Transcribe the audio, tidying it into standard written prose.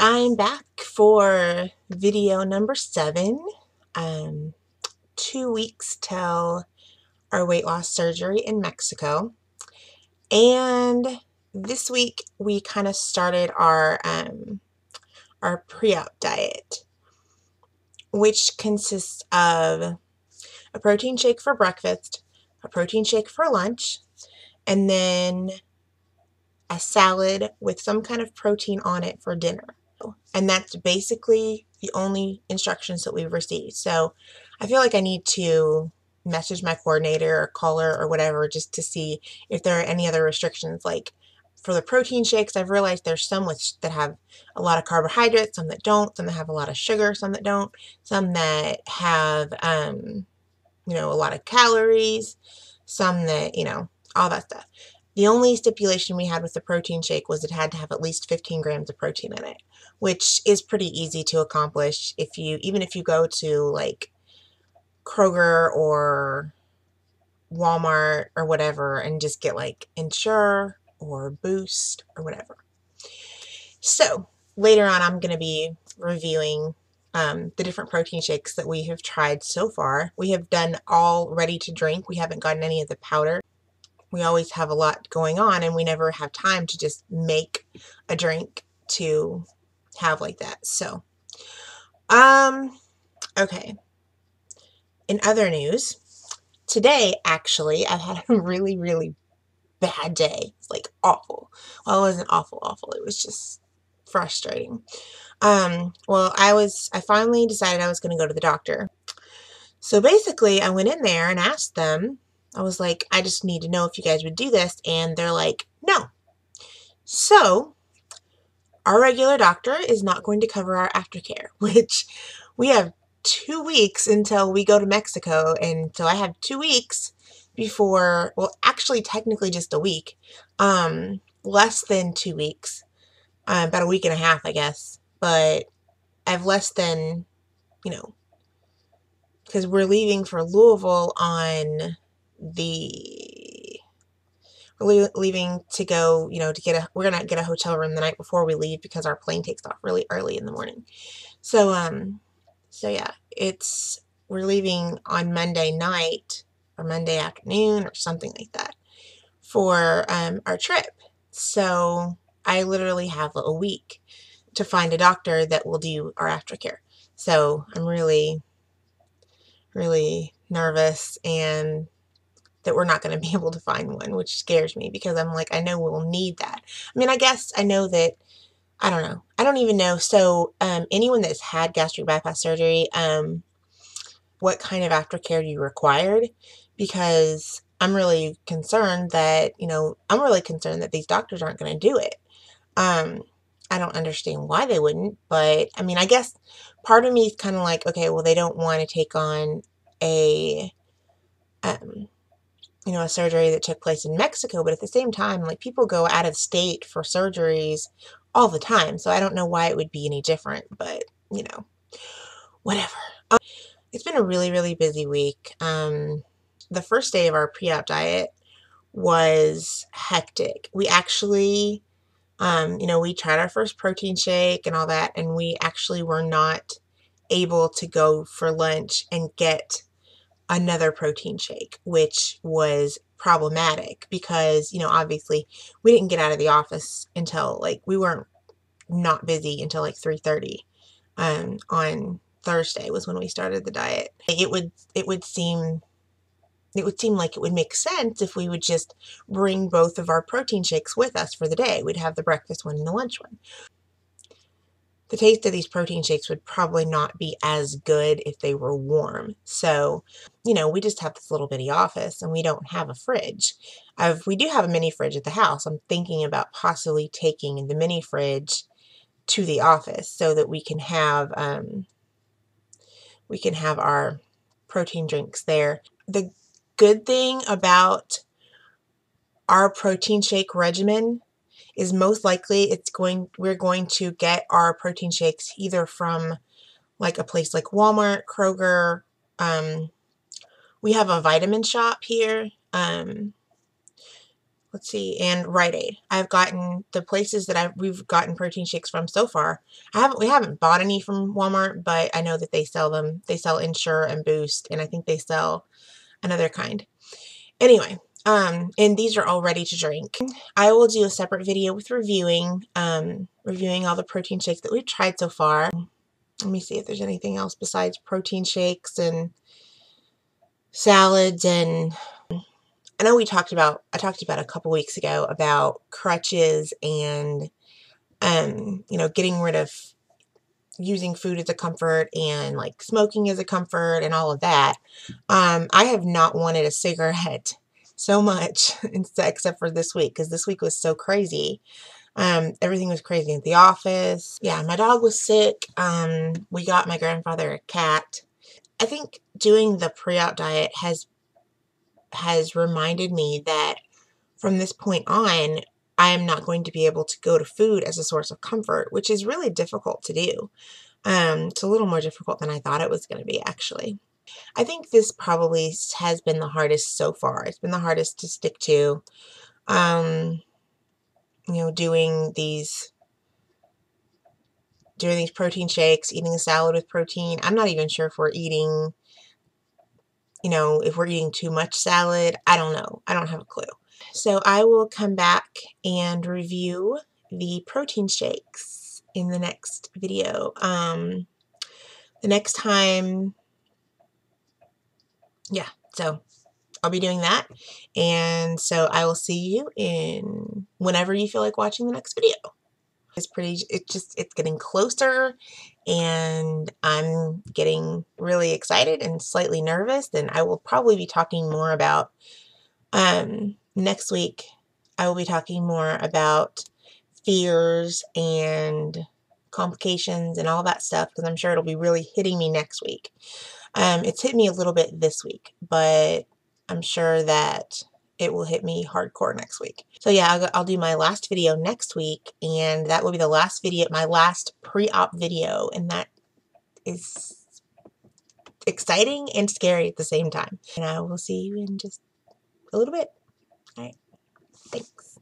I'm back for video number 7. 2 weeks till our weight loss surgery in Mexico. And this week we kind of started our pre-op diet, which consists of a protein shake for breakfast, a protein shake for lunch, and then a salad with some kind of protein on it for dinner. And that's basically the only instructions that we've received. So I feel like I need to message my coordinator or call her or whatever just to see if there are any other restrictions. Like for the protein shakes, I've realized there's some that have a lot of carbohydrates, some that don't, some that have a lot of sugar, some that don't, some that have, a lot of calories, some that, all that stuff. The only stipulation we had with the protein shake was it had to have at least 15 grams of protein in it, which is pretty easy to accomplish even if you go to like Kroger or Walmart or whatever and just get like Ensure or Boost or whatever. So later on I'm going to be reviewing the different protein shakes that we have tried so far. We have done all ready to drink. We haven't gotten any of the powder. We always have a lot going on and we never have time to just make a drink to have like that. So, okay. In other news, today actually I've had a really, really bad day. It's like awful. Well, it wasn't awful. It was just frustrating. Well, I finally decided I was going to go to the doctor. So basically I went in there and asked them, I was like, I just need to know if you guys would do this. And they're like, no. So our regular doctor is not going to cover our aftercare, which we have 2 weeks until we go to Mexico. And so I have 2 weeks before, well, actually technically just a week, less than 2 weeks, about a week and a half, I guess. But I have less than, because we're leaving for Louisville on we're leaving to go, we're going to get a hotel room the night before we leave because our plane takes off really early in the morning. So, yeah, we're leaving on Monday night or Monday afternoon or something like that for, our trip. So I literally have a week to find a doctor that will do our aftercare. So I'm really, really nervous and that we're not going to be able to find one, which scares me because I'm like, I know we'll need that. I mean, I guess I know that, I don't know. I don't even know. So, anyone that's had gastric bypass surgery, what kind of aftercare do you required? Because I'm really concerned that, these doctors aren't going to do it. I don't understand why they wouldn't, but I mean, I guess part of me is kind of like, okay, well, they don't want to take on a surgery that took place in Mexico, but at the same time, like people go out of state for surgeries all the time. So I don't know why it would be any different, but whatever. It's been a really, really busy week. The first day of our pre-op diet was hectic. We actually, we tried our first protein shake and all that, and we actually were not able to go for lunch and get another protein shake, which was problematic because, obviously we didn't get out of the office until we weren't not busy until 3:30 on Thursday was when we started the diet. It would seem like it would make sense if we would just bring both of our protein shakes with us for the day. We'd have the breakfast one and the lunch one. The taste of these protein shakes would probably not be as good if they were warm. So, we just have this little bitty office and we don't have a fridge. We do have a mini fridge at the house. I'm thinking about possibly taking the mini fridge to the office so that we can have our protein drinks there. The good thing about our protein shake regimen is most likely we're going to get our protein shakes either from a place like Walmart, Kroger. We have a vitamin shop here. let's see, and Rite Aid. I've gotten the places that we've gotten protein shakes from so far. We haven't bought any from Walmart, but I know that they sell them. They sell Ensure and Boost, and I think they sell another kind. Anyway, and these are all ready to drink. I will do a separate video with reviewing all the protein shakes that we've tried so far. Let me see if there's anything else besides protein shakes and salads. And I know I talked about a couple weeks ago about crutches and getting rid of using food as a comfort and like smoking as a comfort and all of that. I have not wanted a cigarette so much except for this week, because this week was so crazy. Everything was crazy at the office. Yeah, my dog was sick. We got my grandfather a cat. I think doing the pre-op diet has reminded me that from this point on, I am not going to be able to go to food as a source of comfort, which is really difficult to do. It's a little more difficult than I thought it was going to be, actually. I think this probably has been the hardest so far. It's been the hardest to stick to. Doing these protein shakes, eating a salad with protein. I'm not even sure if we're eating, if we're eating too much salad. I don't know. I don't have a clue. So I will come back and review the protein shakes in the next video. The next time, yeah, so I'll be doing that. And so I will see you in whenever you feel like watching the next video. It's getting closer, and I'm getting really excited and slightly nervous, and I will probably be talking more about, next week, I will be talking more about fears and complications and all that stuff, because I'm sure it'll be really hitting me next week. It's hit me a little bit this week, but I'm sure that it will hit me hardcore next week. So yeah, I'll do my last video next week, and that will be the last video, my last pre-op video, and that is exciting and scary at the same time. And I will see you in just a little bit. All right, thanks.